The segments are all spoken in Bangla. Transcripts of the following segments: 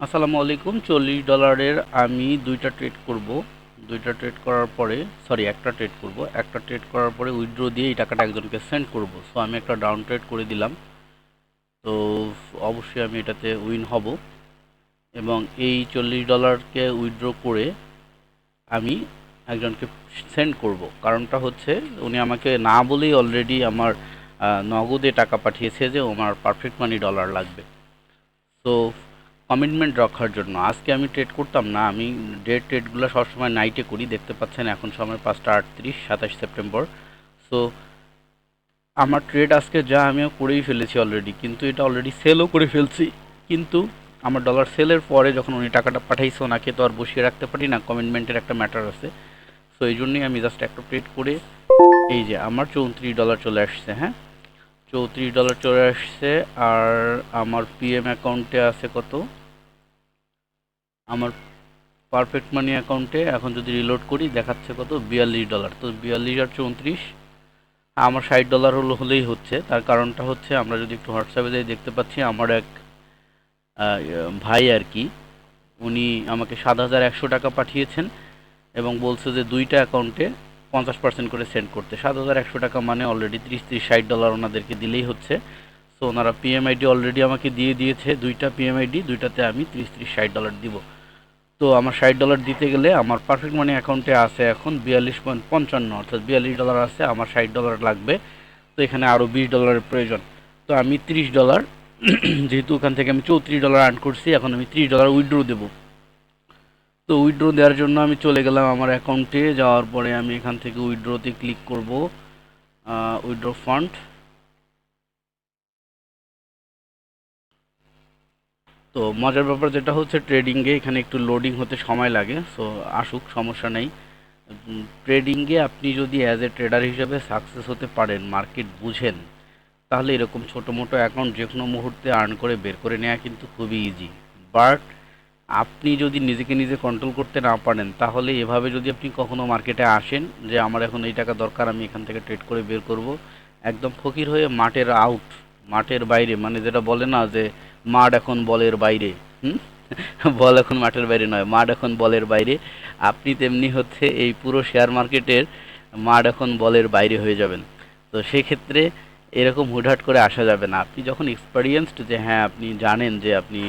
আসসালামু আলাইকুম। $40 আমি দুইটা ট্রেড করব। দুইটা ট্রেড করার পরে একটা ট্রেড করব। একটা ট্রেড করার পরে উইথড্র দিয়ে এই টাকাটা একজনকে সেন্ড করব। সো আমি একটা ডাউন ট্রেড করে দিলাম। তো অবশ্যই আমি এটাতে উইন হব এবং এই $40কে উইথড্র করে আমি একজনকে সেন্ড করব। কারণটা হচ্ছে উনি আমাকে না বলেই অলরেডি আমার নগদে টাকা পাঠিয়েছে যে আমার পারফেক্ট মানি ডলার লাগবে। তো কমিটমেন্ট রাখার জন্য আজকে আমি ট্রেড করতাম না। আমি ট্রেডগুলো সবসময় নাইটে করি। দেখতে পাচ্ছেন এখন সময় 5টা 38, 27 সেপ্টেম্বর। সো আমার ট্রেড আজকে যা আমিও করেই ফেলেছি অলরেডি, কিন্তু এটা অলরেডি সেলও করে ফেলছি। কিন্তু আমার ডলার সেলের পরে যখন উনি টাকাটা পাঠাইছে, ওনাকে তো আর বসিয়ে রাখতে পারি না, কমিটমেন্টের একটা ম্যাটার আছে। সো এই জন্যই আমি জাস্ট একটা ট্রেড করে এই যে আমার $34 চলে আসছে। হ্যাঁ, $34 চলে আসছে। আর আমার পিএম অ্যাকাউন্টে আছে কত? আমার পারফেক্ট মানি অ্যাকাউন্টে এখন যদি রিলোড করি দেখাচ্ছে কত? $42। তো 42 আর 34, আমার $60 হলেই হচ্ছে। তার কারণটা হচ্ছে আমরা যদি একটু হোয়াটসঅ্যাপে যাই দেখতে পাচ্ছি আমার এক ভাই আর কি, উনি আমাকে 7,100 টাকা পাঠিয়েছেন এবং বলছে যে দুইটা অ্যাকাউন্টে 50% করে সেন্ড করতে। 7,100 টাকা মানে অলরেডি 30-60 ডলার ওনাদেরকে দিলেই হচ্ছে। সো ওনারা পিএমআইডি অলরেডি আমাকে দিয়ে দিয়েছে, দুইটা পিএমআইডি, দুইটাতে আমি 30-60 ডলার দিব। তো আমার $60 দিতে গেলে আমার পারফেক্ট মানি অ্যাকাউন্টে আছে এখন 42.55, অর্থাৎ $42 আছে, আমার $60 লাগবে। তো এখানে আরও $20 প্রয়োজন। তো আমি $30 যেহেতু ওখান থেকে আমি $34 আর্ন করছি, এখন আমি $30 উইথড্র দেবো। তো উইথড্র দেওয়ার জন্য আমি চলে গেলাম আমার অ্যাকাউন্টে। যাওয়ার পরে আমি এখান থেকে উইথড্রতে ক্লিক করব, উইথড্র ফান্ড। তো মজার ব্যাপার যেটা হচ্ছে ট্রেডিংয়ে এখানে একটু লোডিং হতে সময় লাগে। সো আসুক, সমস্যা নেই। ট্রেডিংয়ে আপনি যদি অ্যাজ এ ট্রেডার হিসেবে সাকসেস হতে পারেন, মার্কেট বুঝেন, তাহলে এরকম ছোটো মোটো অ্যাকাউন্ট যে কোনো মুহূর্তে আর্ন করে বের করে নেওয়া কিন্তু খুবই ইজি। বাট আপনি যদি নিজেকে নিজে কন্ট্রোল করতে না পারেন, তাহলে এভাবে যদি আপনি কখনো মার্কেটে আসেন যে আমার এখন এই টাকা দরকার, আমি এখান থেকে ট্রেড করে বের করব, একদম ফকির হয়ে মাঠের আউট, মাঠের বাইরে, মানে যেটা বলে না যে মাঠ এখন বলের বাইরে। হুম, বল এখন মাঠের বাইরে নয়, মাঠ এখন বলের বাইরে। আপনি তেমনি হচ্ছে এই পুরো শেয়ার মার্কেটের মাঠ এখন বলের বাইরে হয়ে যাবেন। তো সেক্ষেত্রে এরকম হুটহাট করে আসা যাবে না। আপনি যখন এক্সপেরিয়েন্সড, যে হ্যাঁ আপনি জানেন যে আপনি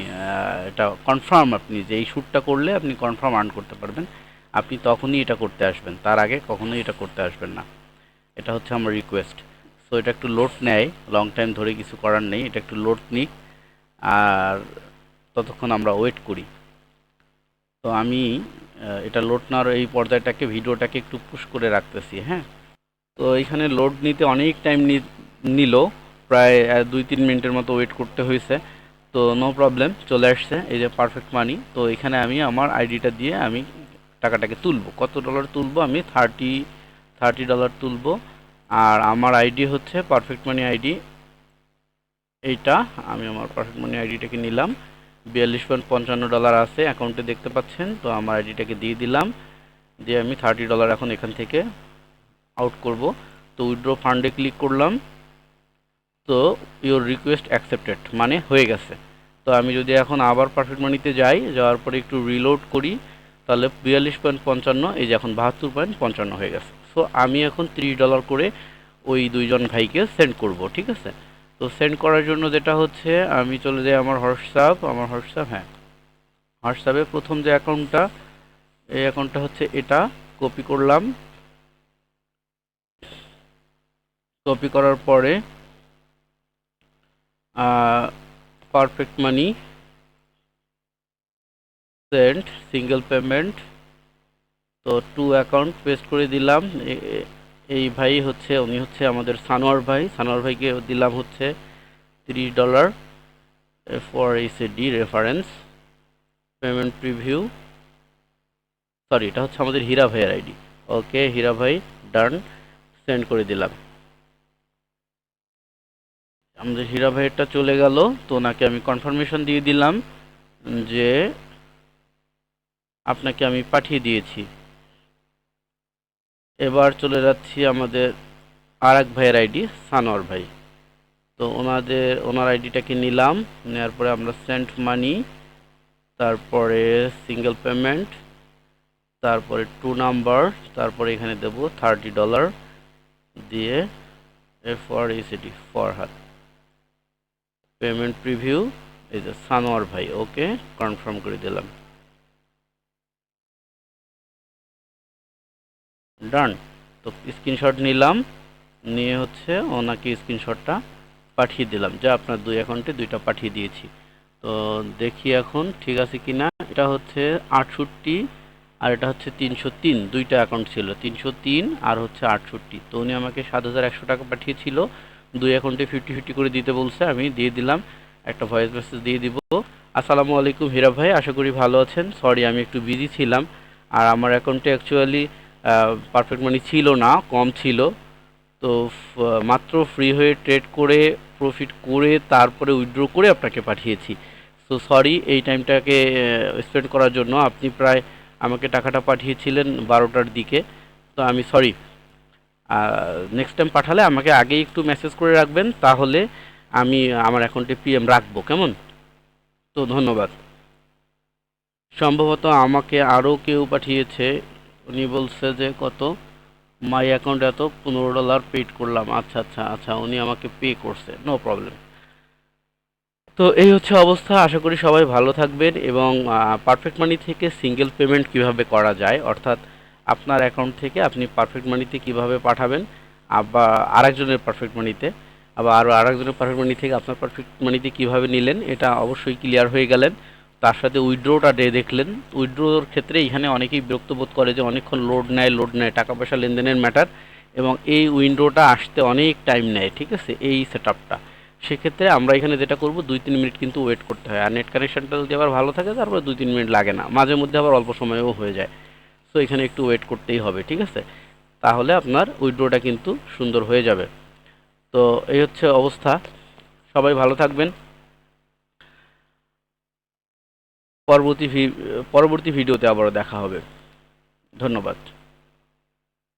এটা কনফার্ম, আপনি যে এই শ্যুটটা করলে আপনি কনফার্ম আর্ন করতে পারবেন, আপনি তখনই এটা করতে আসবেন, তার আগে কখনোই এটা করতে আসবেন না। এটা হচ্ছে আমার রিকোয়েস্ট। সো এটা একটু লোড নেয়, লং টাইম ধরে, কিছু করার নেই, এটা একটু লোড নিক। আর ততক্ষণ আমরা ওয়েট করি। তো আমি এটা লোড নেওয়ার এই পর্যায়টাকে, ভিডিওটাকে একটু পুশ করে রাখতেছি। হ্যাঁ, তো এখানে লোড নিতে অনেক টাইম নিল, প্রায় 2-3 মিনিটের মতো ওয়েট করতে হয়েছে। তো নো প্রবলেম, চলে আসছে এই যে পারফেক্ট মানি। তো এখানে আমি আমার আইডিটা দিয়ে আমি টাকাটাকে তুলবো। কত ডলার তুলবো? আমি $30 তুলবো। আর আমার আইডি হচ্ছে পারফেক্ট মানি আইডি এইটা। আমি আমার পারফেক্ট মানি আইডিটাকে নিলাম। $42.55 আছে অ্যাকাউন্টে, দেখতে পাচ্ছেন। তো আমার আইডিটাকে দিয়ে দিলাম, দিয়ে আমি $30 এখন এখান থেকে আউট করব। তো উইথড্র ফান্ডে ক্লিক করলাম। তো ইওর রিকোয়েস্ট অ্যাকসেপ্টেড মানে হয়ে গেছে। তো আমি যদি এখন আবার পারফেক্ট মানিতে যাই, যাওয়ার পরে একটু রিলোড করি, তাহলে 42.55, এই যে এখন 72.55 হয়ে গেছে। সো আমি এখন $30 করে ওই দুইজন ভাইকে সেন্ড করব, ঠিক আছে? তো সেন্ড করার জন্য যেটা হচ্ছে, আমি চলে যাই আমার হোয়াটসঅ্যাপ, হ্যাঁ, হোয়াটসঅ্যাপে প্রথম যে অ্যাকাউন্টটা, এই অ্যাকাউন্টটা হচ্ছে এটা। কপি করলাম। কপি করার পরে পারফেক্ট মানি সেন্ড সিঙ্গেল পেমেন্ট, তো টু অ্যাকাউন্ট পেস্ট করে দিলাম। এই ভাই হচ্ছে, উনি হচ্ছে আমাদের সানোয়ার ভাই। সানোয়ার ভাইকে দিলাম হচ্ছে $30 for এসএডি reference payment preview. Sorry, এটা হচ্ছে আমাদের হীরা ভাইয়ের আইডি। ওকে হীরা ভাই, ডান, সেন্ড করে দিলাম। আমাদের হীরা ভাইয়েরটা চলে গেল। তো ওনাকে আমি কনফার্মেশন দিয়ে দিলাম যে আপনাকে আমি পাঠিয়ে দিয়েছি। এবার চলে যাচ্ছি আমাদের আর এক ভাইয়ের আইডি, সানোয়ার ভাই। তো ওনার আইডিটাকে নিলাম, নেওয়ার পরে আমরা সেন্ড মানি, তারপরে সিঙ্গেল পেমেন্ট, তারপরে 2 নাম্বার, তারপরে এখানে দেব $30 দিয়ে FRECD ফরহাদ পেমেন্ট প্রিভিউ, এই যে সানোয়ার ভাই, ওকে কনফার্ম করে দিলাম, ডান। তো স্ক্রিনশট নিলাম, নিয়ে হচ্ছে ওনাকে স্ক্রিনশটটা পাঠিয়ে দিলাম, যা আপনার দুই অ্যাকাউন্টে দুইটা পাঠিয়ে দিয়েছি। তো দেখি এখন ঠিক আছে কি না। এটা হচ্ছে 68 আর এটা হচ্ছে 303, দুইটা অ্যাকাউন্ট ছিল, 303 আর হচ্ছে 68। তো উনি আমাকে 7100 টাকা পাঠিয়েছিল, দুই অ্যাকাউন্টে 50-50 করে দিতে বলছে, আমি দিয়ে দিলাম। একটা ভয়েস মেসেজ দিয়ে দিব। আসসালামু আলাইকুম হীরা ভাই, আশা করি ভালো আছেন। সরি আমি একটু বিজি ছিলাম, আর আমার অ্যাকাউন্টে অ্যাকচুয়ালি পারফেক্ট মানি ছিল না, কম ছিল। তো মাত্র ফ্রি হয়ে ট্রেড করে প্রফিট করে তারপরে উইথড্র করে আপনাকে পাঠিয়েছি। সো সরি এই টাইমটাকে স্পেন্ড করার জন্য। আপনি প্রায় আমাকে টাকাটা পাঠিয়েছিলেন 12টার দিকে, তো আমি সরি। নেক্সট টাইম পাঠালে আমাকে আগেই একটু মেসেজ করে রাখবেন, তাহলে আমি আমার অ্যাকাউন্টে পিএম রাখবো, কেমন? তো ধন্যবাদ। সম্ভবত আমাকে আরও কেউ পাঠিয়েছে, উনি বলছে যে কত মাই অ্যাকাউন্ট এত $15 পেড করলাম। আচ্ছা আচ্ছা আচ্ছা, উনি আমাকে পে করছে, নো প্রবলেম। তো এই হচ্ছে অবস্থা, আশা করি সবাই ভালো থাকবেন। এবং পারফেক্ট মানি থেকে সিঙ্গেল পেমেন্ট কিভাবে করা যায়, অর্থাৎ আপনার অ্যাকাউন্ট থেকে আপনি পারফেক্ট মানিতে কিভাবে পাঠাবেন, আবার আরেকজনের পারফেক্ট মানিতে, আবার আরও আরেকজনের পারফেক্ট মানি থেকে আপনার পারফেক্ট মানিতে কিভাবে নিলেন, এটা অবশ্যই ক্লিয়ার হয়ে গেলেন। তার সাথে উইথড্রোটা দেখলেন। উইথড্রোর ক্ষেত্রে এখানে অনেকেই বিরক্ত বোধ করে যে অনেকক্ষণ লোড নেয়, টাকা পয়সা লেনদেনের ম্যাটার, এবং এই উইন্ডোটা আসতে অনেক টাইম নেয়, ঠিক আছে, এই সেটআপটা। সেক্ষেত্রে আমরা এখানে যেটা করব, 2-3 মিনিট কিন্তু ওয়েট করতে হয়। আর নেট কানেকশনটা যদি আবার ভালো থাকে, তারপরে 2-3 মিনিট লাগে না, মাঝে মধ্যে আবার অল্প সময়েও হয়ে যায়। সো এখানে একটু ওয়েট করতেই হবে, ঠিক আছে। তাহলে আপনার উইথড্রোটা কিন্তু সুন্দর হয়ে যাবে। তো এই হচ্ছে অবস্থা, সবাই ভালো থাকবেন। পরবর্তী ভিডিওতে আবারও দেখা হবে। ধন্যবাদ।